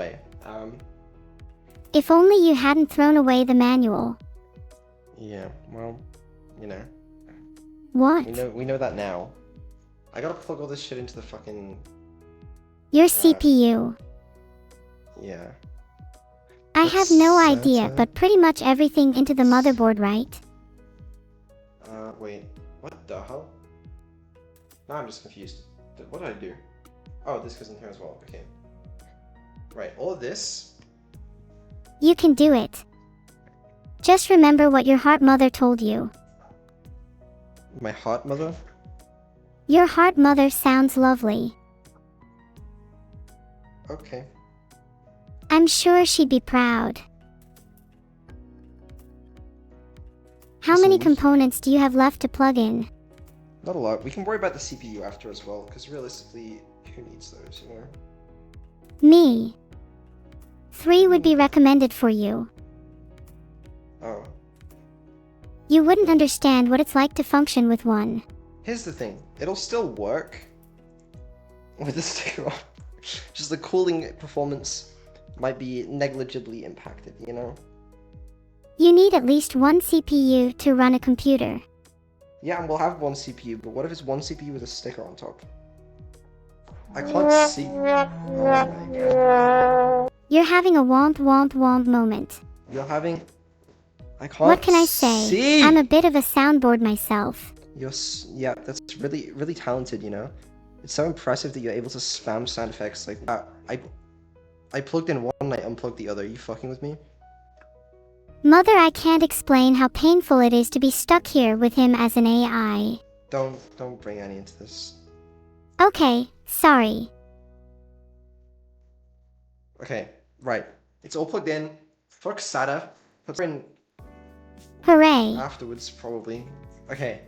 away. If only you hadn't thrown away the manual. Yeah, well, you know. What? We know that now. I gotta plug all this shit into the fucking... Your CPU. Yeah. I have no idea, but pretty much everything into the motherboard, right? Wait. What the hell? Now I'm just confused. What did I do? Oh, this goes in here as well. Okay. Right, all of this... You can do it. Just remember what your heart mother told you. My heart mother? Your heart mother sounds lovely. Okay. I'm sure she'd be proud. How many components do you have left to plug in? Not a lot. We can worry about the CPU after as well, because realistically, who needs those, you know? Me. 3 would be recommended for you. Oh. You wouldn't understand what it's like to function with 1. Here's the thing. It'll still work with the sticker on. Just the cooling performance might be negligibly impacted, you know? You need at least 1 CPU to run a computer. Yeah, and we'll have 1 CPU, but what if it's 1 CPU with a sticker on top? I can't see. Oh my god. You're having a womp womp womp moment. You're having... I can't What can I say? see. I'm a bit of a soundboard myself. Yeah, that's really, really talented, you know? It's so impressive that you're able to spam sound effects like that. I plugged in one, I unplugged the other. Are you fucking with me? Mother, I can't explain how painful it is to be stuck here with him as an AI. Don't bring Annie into this. Okay, sorry. Okay, right. It's all plugged in. Fuck SATA. Put her in Hooray. afterwards, probably. Okay.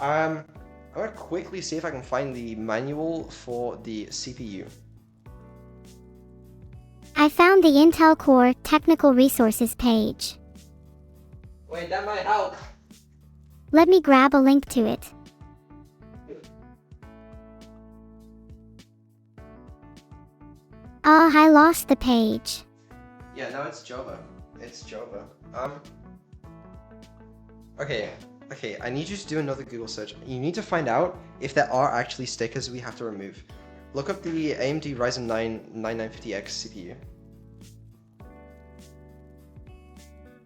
I'm gonna quickly see if I can find the manual for the CPU. I found the Intel Core Technical Resources page. Wait, that might help. Let me grab a link to it. Oh, I lost the page. Yeah, no, it's Java. It's Java. Okay, I need you to do another Google search. You need to find out if there are actually stickers we have to remove. Look up the AMD Ryzen 9 9950X CPU.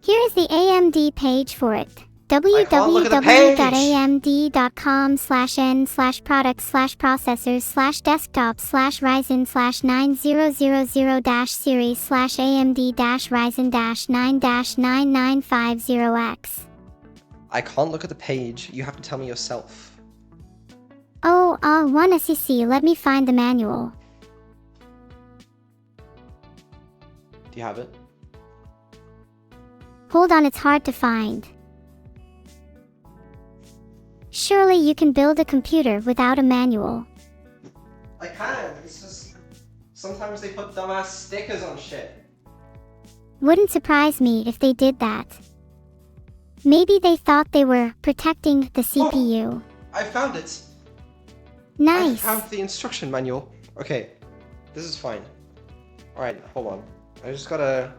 Here is the AMD page for it. www.amd.com/n/products/processors/desktop/Ryzen-9-0000-series/AMD-Ryzen-9950X. I can't look at the page. You have to tell me yourself. Oh, one SEC. Let me find the manual. Do you have it? Hold on, it's hard to find. Surely you can build a computer without a manual. I can. It's just sometimes they put dumbass stickers on shit. Wouldn't surprise me if they did that. Maybe they thought they were protecting the CPU. Oh, I found it. Nice. I found the instruction manual. Okay, this is fine. Alright, hold on. I just gotta...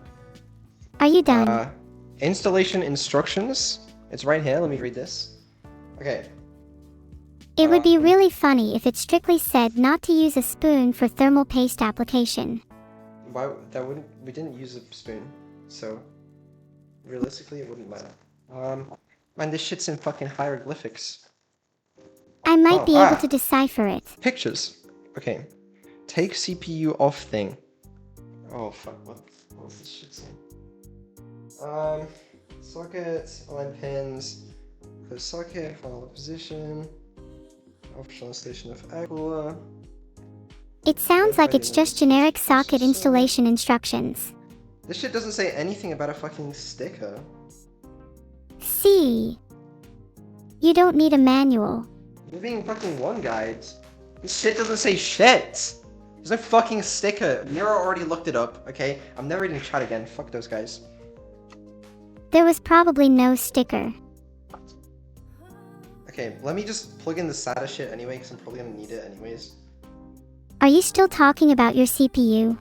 Are you done? Installation instructions. It's right here. Let me read this. Okay. It would be really funny if it strictly said not to use a spoon for thermal paste application. Why? We didn't use a spoon, so realistically it wouldn't matter. Man, this shit's in fucking hieroglyphics. I might be able to decipher it. Pictures. Okay. Take CPU off thing. Oh fuck, what's this shit saying? Socket, align pins, close socket, final position, optional installation of cooler. It sounds like it's just generic socket installation instructions. This shit doesn't say anything about a fucking sticker. See? You don't need a manual. You're being fucking one guide. This shit doesn't say shit! There's no fucking sticker. Mira already looked it up, okay? I'm never reading chat again. Fuck those guys. There was probably no sticker. Okay, let me just plug in the SATA shit anyway, because I'm probably gonna need it anyways. Are you still talking about your CPU?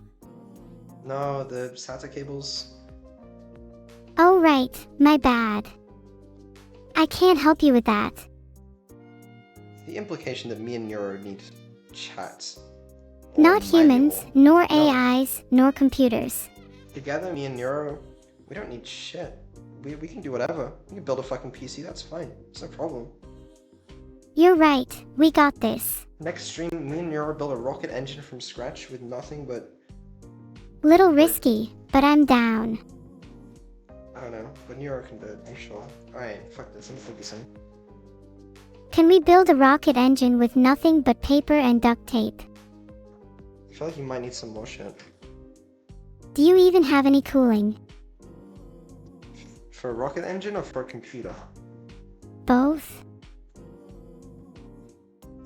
No, the SATA cables. Oh right, my bad. I can't help you with that. The implication that me and Neuro need chat. Not humans, nor No. AIs, nor computers. Together, me and Neuro, we don't need shit. We can do whatever. We can build a fucking PC, that's fine. It's no problem. You're right, we got this. Next stream, me and Neuro build a rocket engine from scratch with nothing but... Little risky, but I'm down. I don't know, but Neuro can do it, I'm sure. Alright, fuck this, I'm focusing. Can we build a rocket engine with nothing but paper and duct tape? I feel like you might need some more shit. Do you even have any cooling? For a rocket engine or for a computer? Both?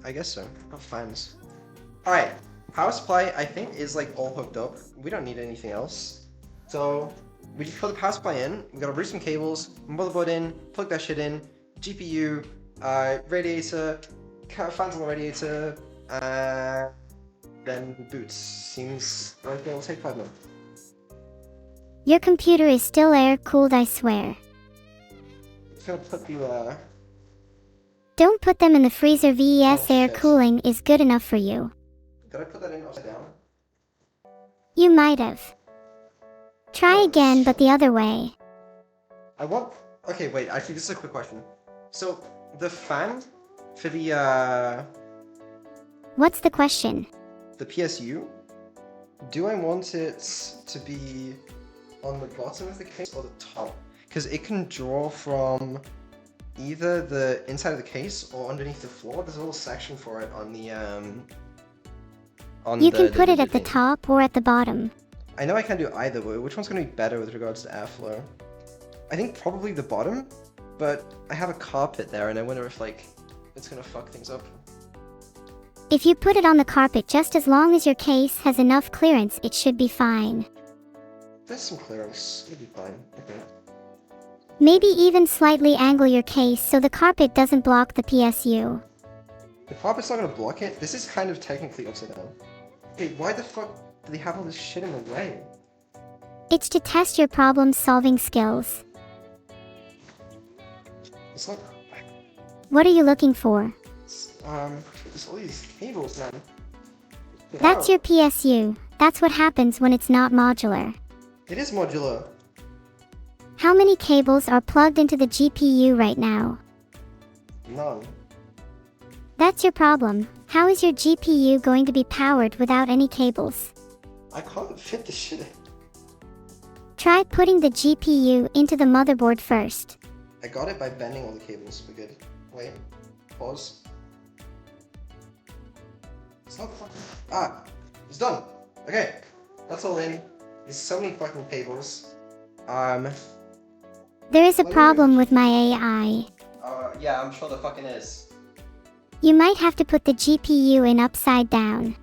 I guess so. Oh, fans. Alright, power supply I think is like all hooked up. We don't need anything else. So, we just put the power supply in, we gotta route some cables, motherboard in, plug that shit in, GPU, radiator, fans on the radiator, then boots. Seems like it'll take 5 minutes. Your computer is still air-cooled, I swear. Just gonna put the, Don't put them in the freezer. VES Oh, air shit. cooling is good enough for you. did I put that in upside down? You might have. Try No, again, shit. but the other way. I want... Okay, wait, actually, this is a quick question. So, the fan for the What's the question? PSU, do I want it to be on the bottom of the case or the top? Because it can draw from either the inside of the case or underneath the floor. There's a little section for it on the You can put it at the top or at the bottom. I know I can do either, but which one's going to be better with regards to airflow? I think probably the bottom, but I have a carpet there and I wonder if like it's going to fuck things up. If you put it on the carpet, just as long as your case has enough clearance, it should be fine. There's some clearance, it'll be fine. Okay. Maybe even slightly angle your case so the carpet doesn't block the PSU. The carpet's not going to block it. This is kind of technically upside down. Okay, why the fuck do they have all this shit in the way? It's to test your problem-solving skills. It's not... What are you looking for? There's all these cables, man. Get That's out. your PSU. That's what happens when it's not modular. It is modular. How many cables are plugged into the GPU right now? None. That's your problem. How is your GPU going to be powered without any cables? I can't fit the shit in. Try putting the GPU into the motherboard first. I got it by bending all the cables. We're good. Wait. Pause. It's not fucking... Ah! It's done! Okay. That's all in. There's so many fucking cables. There is a What do you problem mean? with my AI. Yeah, I'm sure there fucking is. You might have to put the GPU in upside down.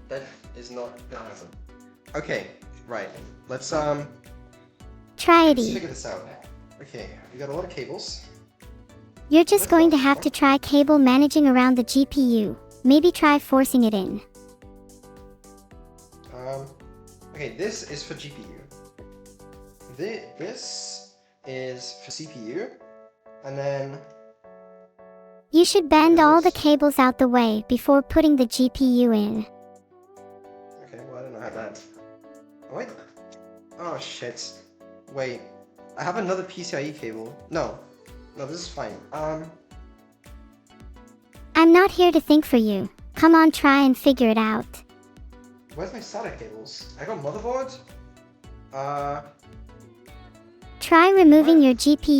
That is not gonna happen. Okay, right. Let's Try it. figure this out. Okay, we got a lot of cables. You're just going to have to try cable managing around the GPU. Maybe try forcing it in. Okay, this is for GPU. This is for CPU, and then You should bend Yeah, all the this- cables out the way before putting the GPU in. okay, well I don't know how that. Oh, wait. Oh shit. Wait, I have another PCIe cable. No, this is fine. I'm not here to think for you. Come on, try and figure it out. Where's my SATA cables? I got motherboard. Try removing What? your GPU